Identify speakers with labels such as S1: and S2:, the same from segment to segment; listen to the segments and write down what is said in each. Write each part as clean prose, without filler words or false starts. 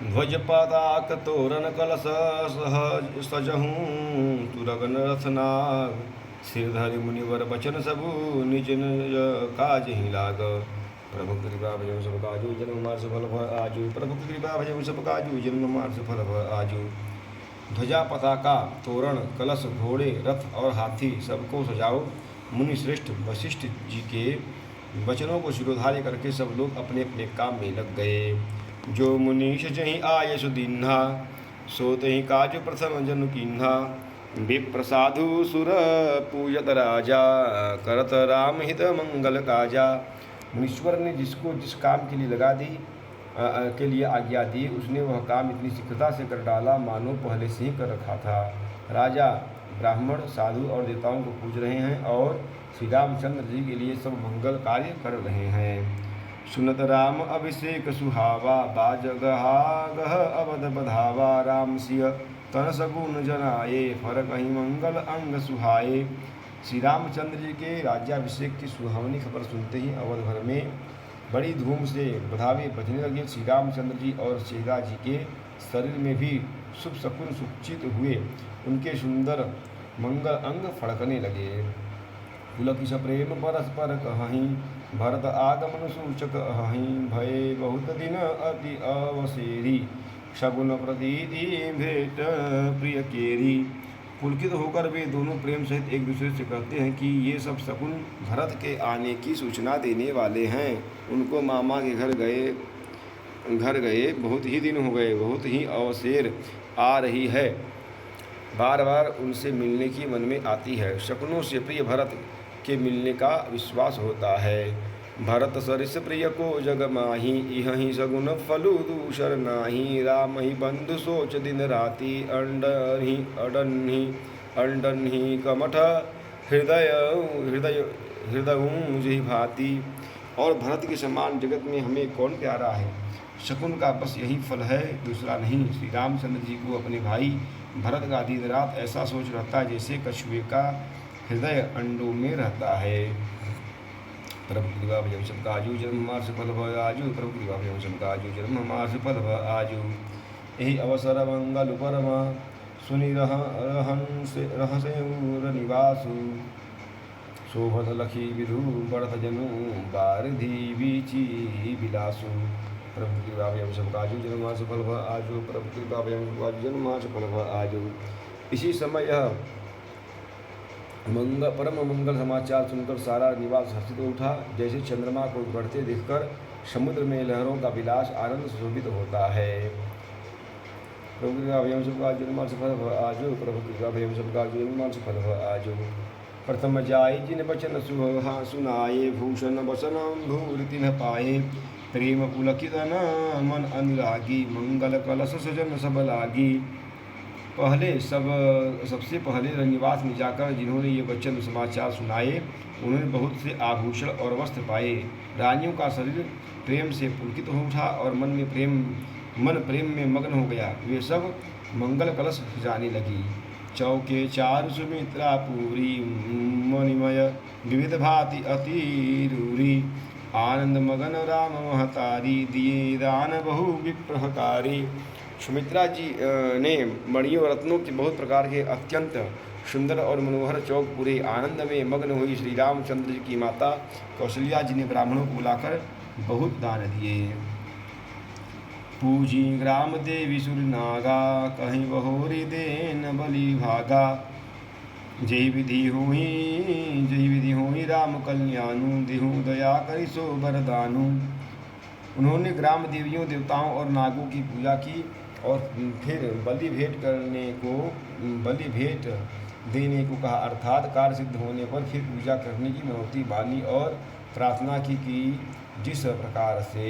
S1: ध्वज पताक तोरण कलश सहज सजहूँ तुरगन रथनाग सिरधरि मुनिवर बचन सबु निज निज काज ही लाग। प्रभु कृपा भजन सब काजू जन्म मार सफल भ आजू। प्रभु कृपा भजन सब काजू जन्म मार सफल भ आजू। ध्वजा पताका तोरण कलश घोड़े रथ और हाथी सबको सजाओ। मुनि श्रेष्ठ वशिष्ठ जी के वचनों को शिरोधार्य करके सब लोग अपने अपने काम में लग गए। जो मुनीश जहीं आय सुदीन्हा सो तहीं काज प्रथम जनु कीन्हा। विप्रसाधु सुर पूजत राजा करत राम हित मंगल काजा। मुनीश्वर ने जिसको जिस काम के लिए के लिए आज्ञा दी उसने वह काम इतनी शीघ्रता से कर डाला मानो पहले से ही कर रखा था। राजा ब्राह्मण साधु और देवताओं को पूज रहे हैं और श्री रामचंद्र जी के लिए सब मंगल कार्य कर रहे हैं। सुनत राम अभिषेक सुहावा बाजगहागह अवध बधावा। राम सिय तन सगुन जनाए फर कहीं मंगल अंग सुहाए। श्री रामचंद्र जी के राज्याभिषेक की सुहावनी खबर सुनते ही अवध भर में बड़ी धूम से बधावे बजने लगे। श्री रामचंद्र जी और सीता जी के शरीर में भी शुभ शकुन सुचित हुए। उनके सुंदर मंगल अंग फड़कने लगे। पुलकित प्रेम परस्पर कहीं भरत आगमन सूचक अहीं। भय बहुत दिन अति अवसेरी शगुन प्रतीति भेंट प्रिय केरी। पुलकित होकर वे दोनों प्रेम सहित एक दूसरे से कहते हैं कि ये सब शकुन भरत के आने की सूचना देने वाले हैं। उनको मामा के घर गए बहुत ही दिन हो गए, बहुत ही अवसेर आ रही है। बार बार उनसे मिलने की मन में आती है। शकुनों से प्रिय भरत के मिलने का विश्वास होता है। भरत सरिस प्रिय को जग माही इहि सगुन फलु दूषर नाही। राम ही बंधु सोच दिन राति अंडन्ही कमठ हृदय जी भांति। और भरत के समान जगत में हमें कौन प्यारा है। शकुन का बस यही फल है, दूसरा नहीं। श्री रामचंद्र जी को अपने भाई भरत का दिन रात ऐसा सोच रहता है जैसे कछुए का हृदय अंडों में रहता है। प्रभु कृपा भजन सब काजू जन्म हमार सफल भ आजू। प्रभु कृपा भजन सब काजू जन्म हमार सफल भ आजू। यही अवसर मंगल परमा सुनि रहसे निवासु। शोभत लखी विधु बढ़त जनु बारधि बीची बिलासु। प्रभु कृपा भजन सब काजू जन्म हमार सफल भ आजू। प्रभु कृपा भजन सब काजू जन्म हमार सफल भ आजू। इसी समय यह परम मंगल समाचार सुनकर सारा निवास हर्षित उठा। जैसे चंद्रमा को बढ़ते देखकर समुद्र में लहरों का विलास आनंद सुशोभित होता है। प्रभु कृपा भजन सब काजू जन्म हमार सफल भ आजू। प्रभु कृपा भजन सब काजू जन्म हमार सफल भ आजू। प्रथम जाय जिन बचन सुहा सुनाए भूषण बसन भूरि तिन्ह पाए। प्रेम पुलकित मन अनुरागी मंगल कलश सजन सब लागी। सबसे पहले रनिवास में जाकर जिन्होंने ये वचन समाचार सुनाए उन्होंने बहुत से आभूषण और वस्त्र पाए। रानियों का शरीर प्रेम से पुलकित हो उठा और मन प्रेम में मग्न हो गया। वे सब मंगल कलश सजाने लगी। चौके चारु सुमित्रा पूरी मणिमय विविध भांति अति रूरी। आनंद मगन राम महतारी दिए दान बहु विप्रहकारी। सुमित्रा जी ने मणियों रत्नों के बहुत प्रकार के अत्यंत सुंदर और मनोहर चौक पूरे आनंद में मग्न हुई श्री रामचंद्र जी की माता कौशल्या जी ने ब्राह्मणों को बुलाकर बहुत दान दिए। पूजी ग्राम देवी सुरनागा कहीं बहोरी देन बलि भागा। जय विधि हुई राम कल्याणु दिहु दया करी सो वरदानु। उन्होंने ग्राम देवियों देवताओं और नागों की पूजा की और फिर बलि भेंट देने को कहा, अर्थात कार्य सिद्ध होने पर फिर पूजा करने की मनौती बानी और प्रार्थना की जिस प्रकार से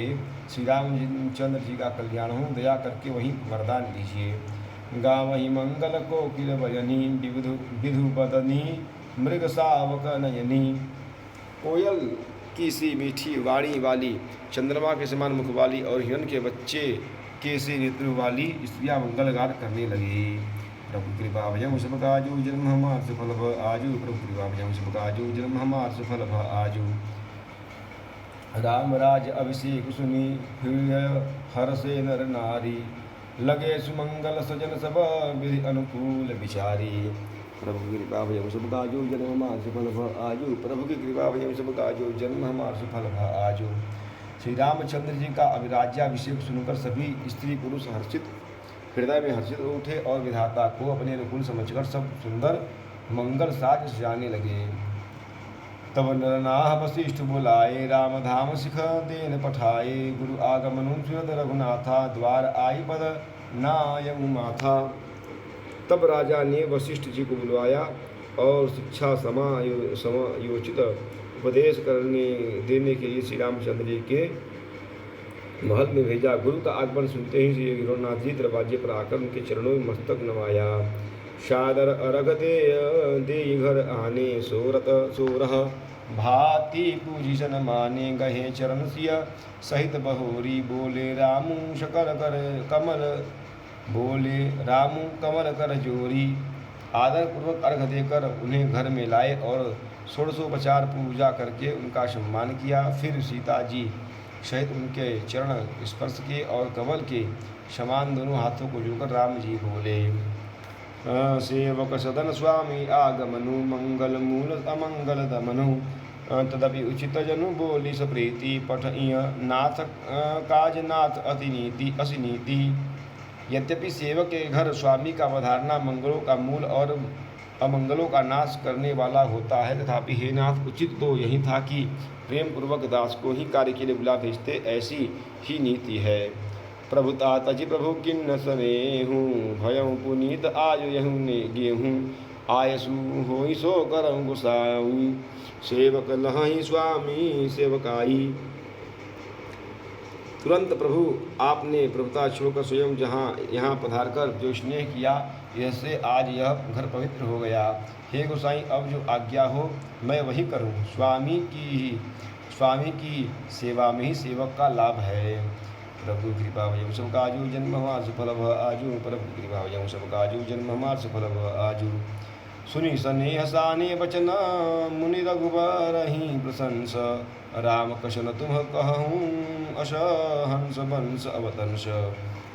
S1: श्री रामचंद्र जी का कल्याण हो दया करके वही वरदान दीजिए। गावही मंगल कोकिल भजनी विधु बदनी मृग सावक नयनी। कोयल की सी मीठी वाणी वाली, चंद्रमा के समान मुख वाली और हिरण के बच्चे के से नेत्र वाली स्त्रियां मंगलगान करने लगी। प्रभु कृपा भजन सब काजू जन्म हमार सफल भ आजू। प्रभु कृपा भजन सब काजू जन्म हमार सफल भ आजू। राम राज अभिषेक सुनी हृदय हर्षे नर नारी लगे सुमंगल सजन सब विधि अनुकूल विचारी। प्रभु की कृपा भयम सब काजो जन्म हमार सुफल भ आजो। प्रभु की कृपा भयम सब काजो जन्म हमार सुफल भ आजो। श्री रामचंद्र जी का अभिराज्याभिषेक सुनकर सभी स्त्री पुरुष हर्षित हृदय में हर्षित हो उठे और विधाता को अपने अनुकूल समझकर सब सुंदर मंगल साज सजाने लगे। तब नरनाह वशिष्ठ बुलाए राम धाम सिख देन पठाए। गुरु आगमनु सुरद रघुनाथा द्वार आई पद नायउ माथा। तब राजा ने वशिष्ठ जी को बुलवाया और शिक्षा समायोचित उपदेश करने देने के लिए श्री रामचंद्र जी के महल में भेजा। गुरु का आगमन सुनते ही श्री रघुनाथ जी दरवाजे पर आकर उनके चरणों में मस्तक नवाया। सादर अरग दे घर आने सोरह भांति पूजी सन माने गहे चरण सिया सहित बहोरी। बोले रामू शकर कर कमल बोले रामू कमल कर जोरी। आदर पूर्वक अर्घ देकर उन्हें घर में लाए और षोडशोपचार पूजा करके उनका सम्मान किया। फिर सीता जी सहित उनके चरण स्पर्श किए और कमल के समान दोनों हाथों को जोड़कर राम जी बोले। सेवक सदन स्वामी आगमनु मंगल मूल अमंगल दमनु। तदपि उचित जनु बोली सप्रीति पठ नाथ काज नाथ अतिनीति असिनीति। यद्यपि सेवक के घर स्वामी का अवधारणा मंगलों का मूल और अमंगलों का नाश करने वाला होता है, तथापि हे नाथ उचित तो यही था कि प्रेम पूर्वक दास को ही कार्य के लिए बुला भेजते, ऐसी ही नीति है। प्रभुता तजि प्रभु किन्न सनेहूँ भयं पुनीत आयु यहूँ ने गेहूँ। आयसु होई सो करऊँ गुसाऊँ सेवक लहई स्वामी सेवकाई। तुरंत प्रभु आपने प्रभुता छोड़कर स्वयं यहाँ पधारकर जो स्नेह किया, इससे आज यह घर पवित्र हो गया। हे गोसाई, अब जो आज्ञा हो मैं वही करूं। स्वामी की सेवा में ही सेवक का लाभ है। प्रभु कृपा भयम सब काजू जन्म हमार सुफल भ आजू। प्रभु कृपा भयम सब काजू जन्म हमार सुफल भ आजू। सुनी स्नेह साने वचन मुनि रघुबर ही प्रशंस। राम कशन तुम कहूँ अश हंस वंश अवतंस।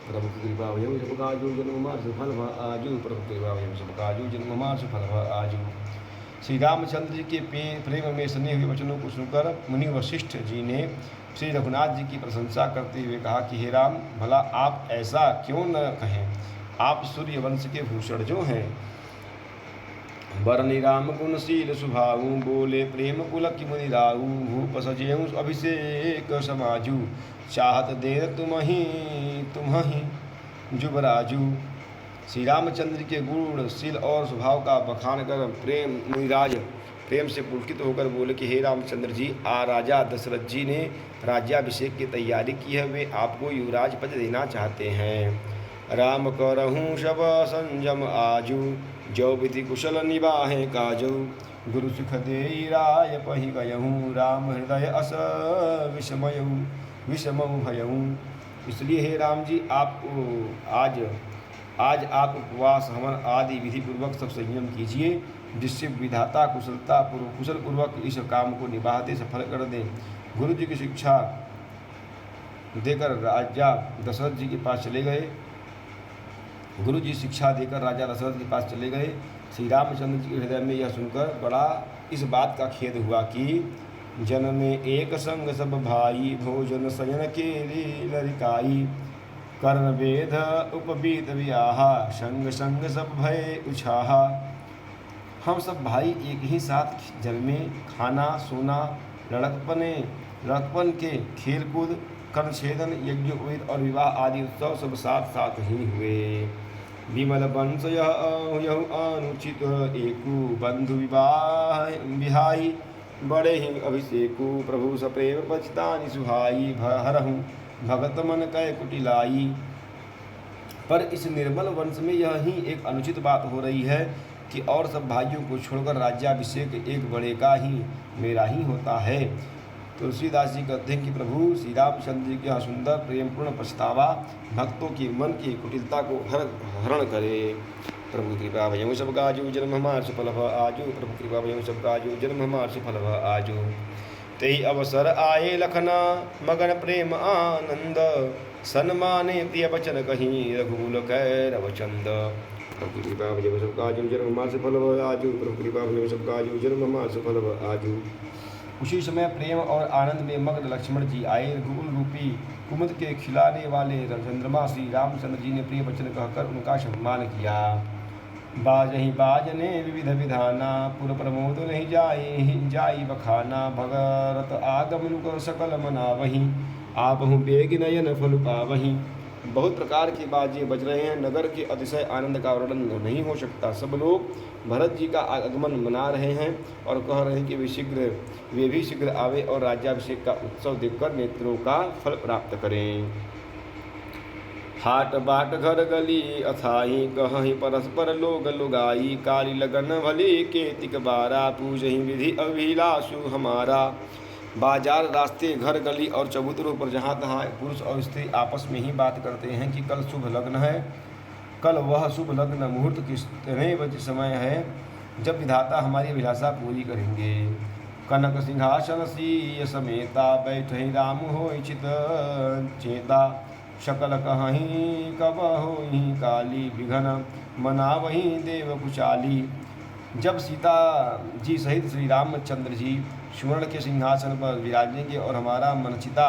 S1: प्रभु की कृपा भयम सब काजू जन्म हमार सुफल भ आजू। प्रभु की कृपा भयम सब काजू जन्म हमार सुफल भ आजू। श्री रामचंद्र जी के प्रेम में सने हुए वचनों को सुनकर मुनि वशिष्ठ जी ने श्री रघुनाथ जी की प्रशंसा करते हुए कहा कि हे राम, भला आप ऐसा क्यों न कहें। आप सूर्य वंश के भूषण जो हैं। बरनि राम गुणशील सुभाऊ बोले प्रेम पुलक मुनि राऊ। भूप सजेऊ अभिषेक समाजू चाहत देर तुम्हि जुबराजू। श्री रामचंद्र के गुणशील और स्वभाव का बखान कर मुनिराज प्रेम से पुलकित होकर बोले कि हे रामचंद्र जी, राजा दशरथ जी ने राज्याभिषेक की तैयारी की है। वे आपको युवराज पद देना चाहते हैं। राम करहूँ सब संजम आजू जो विधि कुशल निबाहे काजू। गुरु सुख देई राय पहि गयहूँ राम हृदय अस विषमऊ भयहूँ। इसलिए हे राम जी, आप आज आप उपवास हवन आदि विधि पूर्वक सब संयम कीजिए, जिससे विधाता कुशल पूर्वक इस काम को निभाते सफल कर दें। गुरु जी की शिक्षा देकर राजा दशरथ जी के पास चले गए। गुरु जी शिक्षा देकर राजा दशरथ के पास चले गए। श्री रामचंद्र जी के हृदय में यह सुनकर बड़ा इस बात का खेद हुआ कि जन में एक संग सब भाई भोजन सयन के लरिकाई। कर्ण वेद उपबीत वियाहा संग संग सब भय उछाहा। हम सब भाई एक ही साथ जल में खाना सोना लड़कपन के खेलकूद कर्णछेदन यज्ञ और विवाह आदि उत्सव सब साथ साथ ही हुए। विमल वंश यह अनुचित एकु बंधु विवाह विहाई। बड़े ही अभिषेकु प्रभु सप्रेम पचितानि सुहाई। हरहूँ भगत मन कै कुटिलाई। पर इस निर्मल वंश में यह ही एक अनुचित बात हो रही है कि और सब भाइयों को छोड़कर राज्याभिषेक एक बड़े का ही मेरा ही होता है। तुलसीदास जी कहते हैं कि प्रभु श्री रामचंद्र जी का सुंदर प्रेमपूर्ण पछतावा भक्तों के मन की कुटिलता को हरण करे। प्रभु कृपा भयं सब काजू जन्म हमार सुफल भ आजू। प्रभु कृपा भयं सब काजू जन्म हमार सुफल भ आजू। तेहि अवसर आए लखना मगन प्रेम आनंद, सन्माने प्रिय वचन कहीं रघुकुल कै रवचंद। प्रभु कृपा भजन सब काजू जन्म मास फल आजू, प्रभु कृपा भजन सब काजू जन्म मास फल आजू। उसी समय प्रेम और आनंद में मग्न लक्ष्मण जी आए। रघुकुल रूपी कुमुद के खिलाने वाले चंद्रमा श्री रामचंद्र जी ने प्रिय वचन कहकर उनका सम्मान किया। बाजहि बाजने विविध विधाना, पुर प्रमोद नहीं जाई बखाना। भगरत आगमन कर सकल मनावही, आपहु बेग नयन फल पावही। बहुत प्रकार के बाजे बज रहे हैं, नगर के अतिशय आनंद का वर्णन नहीं हो सकता। सब लोग भरत जी का आगमन मना रहे हैं और कह रहे हैं कि वे भी शीघ्र आवे और राज्याभिषेक का उत्सव देखकर नेत्रों का फल प्राप्त करें। हाट बाट घर गली अथाही, कहीं परस्पर लोग लुगाई। काली लगन भली केतिक बारा, पूजहि विधि अभिलाषु हमारा। बाजार, रास्ते, घर, गली और चबूतरों पर जहाँ तहाँ पुरुष और स्त्री आपस में ही बात करते हैं कि कल शुभ लग्न है। कल वह शुभ लग्न मुहूर्त कितने बजे समय है जब विधाता हमारी अभिलाषा पूरी करेंगे। कनक सिंहासन सीय समेता, बैठहि राम होई चित चेता। शकल कहीं कब होई काली, विघन मनावही देव कुचाली। जब सीता जी सहित श्री रामचंद्र जी स्वर्ण के सिंहासन पर विराजेंगे और हमारा मनचिता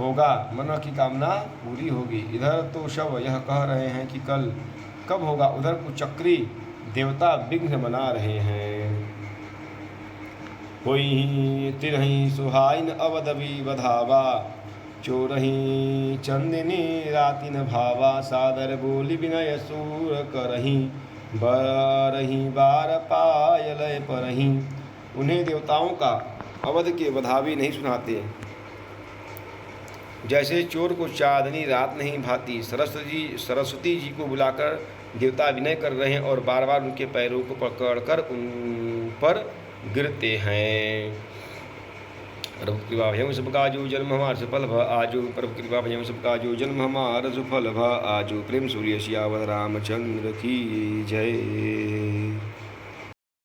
S1: होगा, मन की कामना पूरी होगी। इधर तो शव यह कह रहे हैं कि कल कब होगा, उधर कुचक्री देवता विघ्न बना रहे हैं। होई तिरहि सुहाइन अवधवी बधावा, चोरही चंदिनी रातिन भावा। सादर बोली विनय सूर करही, बरही बार पायल परही। उन्हें देवताओं का अवध के बधावी नहीं सुनाते, जैसे चोर को चांदनी रात नहीं भाती। सरस्वती जी को बुलाकर देवता विनय कर रहे हैं और बार बार उनके पैरों को पकड़कर उन पर गिरते हैं। प्रभु कृपा भयम सब काजू जन्म हमार सफल भ आजू, प्रभु कृपा भयम सब काजू जन्म हमार सुफल भ आजू। प्रेम सूर्य सियावर रामचंद्र की जय।